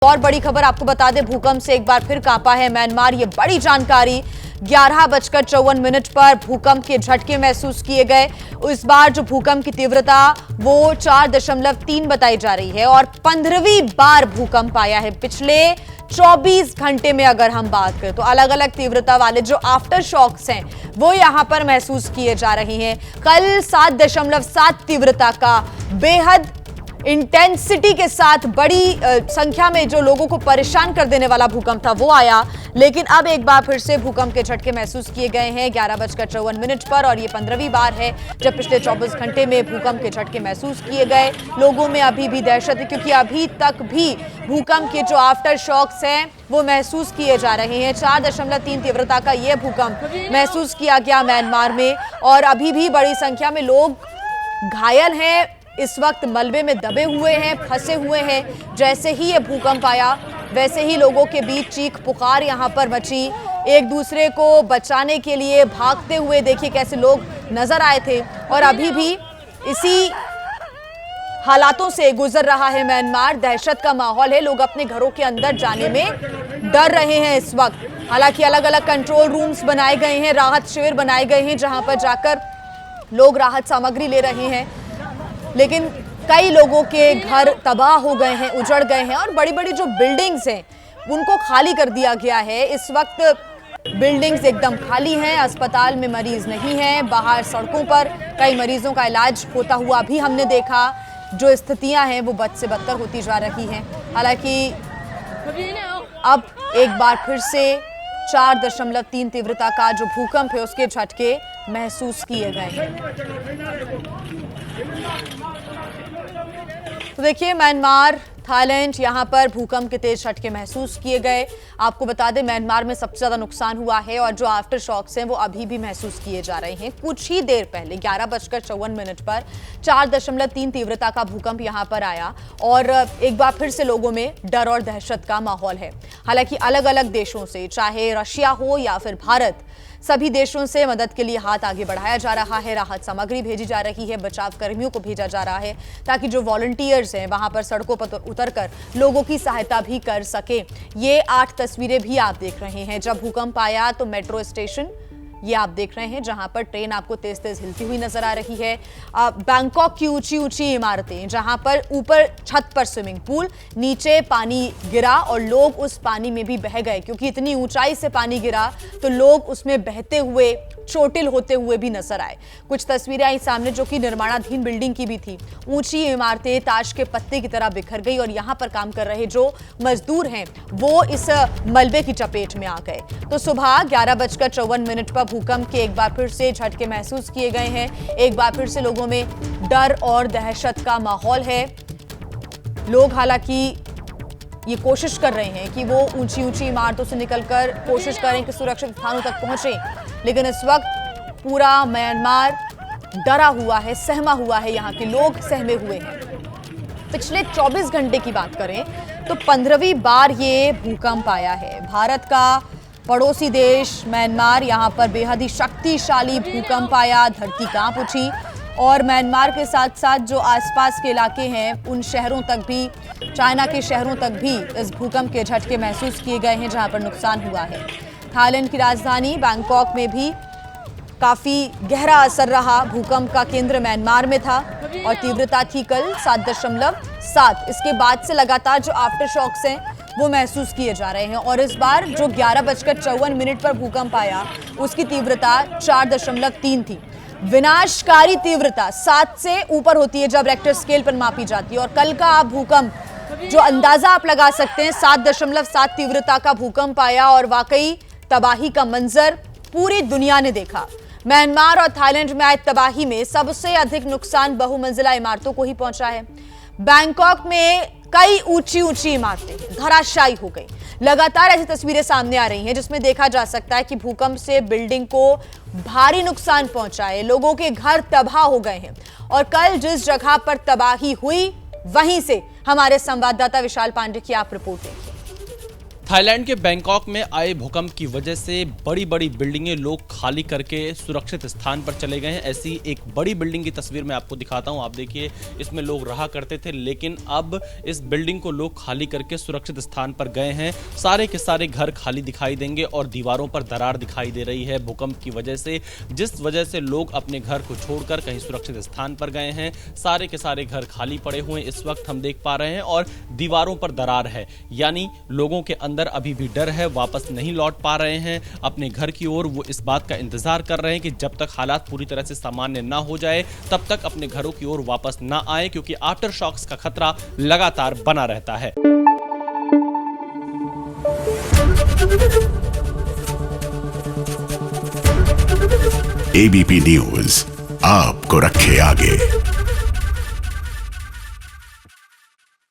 और बड़ी खबर आपको बता दें, भूकंप से एक बार फिर कांपा है म्यांमार। ये बड़ी जानकारी 11:54 पर भूकंप के झटके महसूस किए गए। इस बार जो भूकंप की तीव्रता वो 4.3 बताई जा रही है और 15वीं बार भूकंप आया है पिछले 24 घंटे में। अगर हम बात करें तो अलग अलग तीव्रता वाले जो आफ्टर शॉक्स हैं वो यहां पर महसूस किए जा रहे हैं। कल 7.7 तीव्रता का बेहद इंटेंसिटी के साथ बड़ी संख्या में जो लोगों को परेशान कर देने वाला भूकंप था वो आया, लेकिन अब एक बार फिर से भूकंप के झटके महसूस किए गए हैं 11:54 पर और ये 15वीं बार है जब पिछले 24 घंटे में भूकंप के झटके महसूस किए गए। लोगों में अभी भी दहशत है क्योंकि अभी तक भी भूकंप के जो आफ्टर शॉक्स हैं वो महसूस किए जा रहे हैं। 4.3 तीव्रता का यह भूकंप महसूस किया गया म्यांमार में और अभी भी बड़ी संख्या में लोग घायल हैं, इस वक्त मलबे में दबे हुए हैं, फंसे हुए हैं। जैसे ही ये भूकंप आया वैसे ही लोगों के बीच चीख पुकार यहां पर मची। एक दूसरे को बचाने के लिए भागते हुए देखिए कैसे लोग नजर आए थे और अभी भी इसी हालातों से गुजर रहा है म्यांमार। दहशत का माहौल है, लोग अपने घरों के अंदर जाने में डर रहे हैं इस वक्त। हालांकि अलग अलग कंट्रोल रूम्स बनाए गए हैं, राहत शिविर बनाए गए हैं जहां पर जाकर लोग राहत सामग्री ले रहे हैं, लेकिन कई लोगों के घर तबाह हो गए हैं, उजड़ गए हैं और बड़ी बड़ी जो बिल्डिंग्स हैं उनको खाली कर दिया गया है। इस वक्त बिल्डिंग्स एकदम खाली हैं, अस्पताल में मरीज नहीं हैं, बाहर सड़कों पर कई मरीजों का इलाज होता हुआ भी हमने देखा। जो स्थितियां हैं वो बद से बदतर होती जा रही हैं। हालांकि अब एक बार फिर से 4.3 तीव्रता का जो भूकंप है उसके झटके महसूस किए गए हैं। तो देखिए म्यांमार, थाईलैंड, यहां पर भूकंप के तेज झटके महसूस किए गए। आपको बता दें म्यांमार में सबसे ज्यादा नुकसान हुआ है और जो आफ्टर शॉक्स हैं वो अभी भी महसूस किए जा रहे हैं। कुछ ही देर पहले 11:54 पर 4.3 तीव्रता का भूकंप यहां पर आया और एक बार फिर से लोगों में डर और दहशत का माहौल है। हालांकि अलग अलग देशों से, चाहे रशिया हो या फिर भारत, सभी देशों से मदद के लिए हाथ आगे बढ़ाया जा रहा है, राहत सामग्री भेजी जा रही है, बचाव कर्मियों को भेजा जा रहा है ताकि जो वॉलंटियर्स हैं वहां पर सड़कों पर उतरकर लोगों की सहायता भी कर सके। ये 8 तस्वीरें भी आप देख रहे हैं। जब भूकंप आया तो मेट्रो स्टेशन ये आप देख रहे हैं जहां पर ट्रेन आपको तेज तेज हिलती हुई नजर आ रही है। बैंकॉक की ऊंची ऊंची इमारतें जहां पर ऊपर छत पर स्विमिंग पूल, नीचे पानी गिरा और लोग उस पानी में भी बह गए क्योंकि इतनी ऊंचाई से पानी गिरा तो लोग उसमें बहते हुए, चोटिल होते हुए भी नजर आए। कुछ तस्वीरें आई सामने जो कि निर्माणाधीन बिल्डिंग की भी थी। ऊंची इमारतें ताश के पत्ते की तरह बिखर गई और यहां पर काम कर रहे जो मजदूर हैं वो इस मलबे की चपेट में आ गए। तो सुबह 11:54 पर भूकंप के एक बार फिर से झटके महसूस किए गए हैं। एक बार फिर से लोगों में डर और दहशत का माहौल है। लोग हालांकि ये कोशिश कर रहे हैं कि वो ऊंची ऊंची इमारतों से निकलकर कोशिश करें कि सुरक्षित स्थानों तक पहुंचे, लेकिन इस वक्त पूरा म्यांमार डरा हुआ है, सहमा हुआ है, यहाँ के लोग सहमे हुए हैं। पिछले 24 घंटे की बात करें तो 15वीं बार ये भूकंप आया है। भारत का पड़ोसी देश म्यांमार, यहाँ पर बेहद ही शक्तिशाली भूकंप आया, धरती कांप उठी और म्यांमार के साथ साथ जो आसपास के इलाके हैं उन शहरों तक भी, चाइना के शहरों तक भी इस भूकंप के झटके महसूस किए गए हैं जहां पर नुकसान हुआ है। थाईलैंड की राजधानी बैंकॉक में भी काफी गहरा असर रहा। भूकंप का केंद्र म्यांमार में था और तीव्रता थी कल 7.7। इसके बाद से लगातार जो आफ्टर शॉक्स हैं वो महसूस किए जा रहे हैं और इस बार जो 11:54 पर भूकंप आया उसकी तीव्रता 4.3 थी। विनाशकारी तीव्रता 7 से ऊपर होती है जब रेक्टर स्केल पर मापी जाती है और कल का आप भूकंप जो अंदाजा आप लगा सकते हैं, 7.7 तीव्रता का भूकंप आया और वाकई तबाही का मंजर पूरी दुनिया ने देखा। म्यांमार और थाईलैंड में आई तबाही में सबसे अधिक नुकसान बहुमंजिला इमारतों को ही पहुंचा है। बैंकॉक में कई ऊंची ऊंची इमारतें धराशायी हो गई। लगातार ऐसी तस्वीरें सामने आ रही हैं जिसमें देखा जा सकता है कि भूकंप से बिल्डिंग को भारी नुकसान पहुंचा है, लोगों के घर तबाह हो गए हैं और कल जिस जगह पर तबाही हुई वहीं से हमारे संवाददाता विशाल पांडे की आप रिपोर्ट देखिए। थाईलैंड के बैंकॉक में आए भूकंप की वजह से बड़ी बड़ी बिल्डिंगें लोग खाली करके सुरक्षित स्थान पर चले गए हैं। ऐसी एक बड़ी बिल्डिंग की तस्वीर मैं आपको दिखाता हूं। आप देखिए, इसमें लोग रहा करते थे, लेकिन अब इस बिल्डिंग को लोग खाली करके सुरक्षित स्थान पर गए हैं। सारे के सारे घर खाली दिखाई देंगे और दीवारों पर दरार दिखाई दे रही है भूकंप की वजह से, जिस वजह से लोग अपने घर को छोड़कर कहीं सुरक्षित स्थान पर गए हैं। सारे के सारे घर खाली पड़े हुए इस वक्त हम देख पा रहे हैं और दीवारों पर दरार है, यानी लोगों के अंदर अभी भी डर है, वापस नहीं लौट पा रहे हैं अपने घर की ओर। वो इस बात का इंतजार कर रहे हैं कि जब तक हालात पूरी तरह से सामान्य ना हो जाए तब तक अपने घरों की ओर वापस ना आए, क्योंकि आफ्टर शॉक्स का खतरा लगातार बना रहता है। एबीपी न्यूज आपको रखे आगे।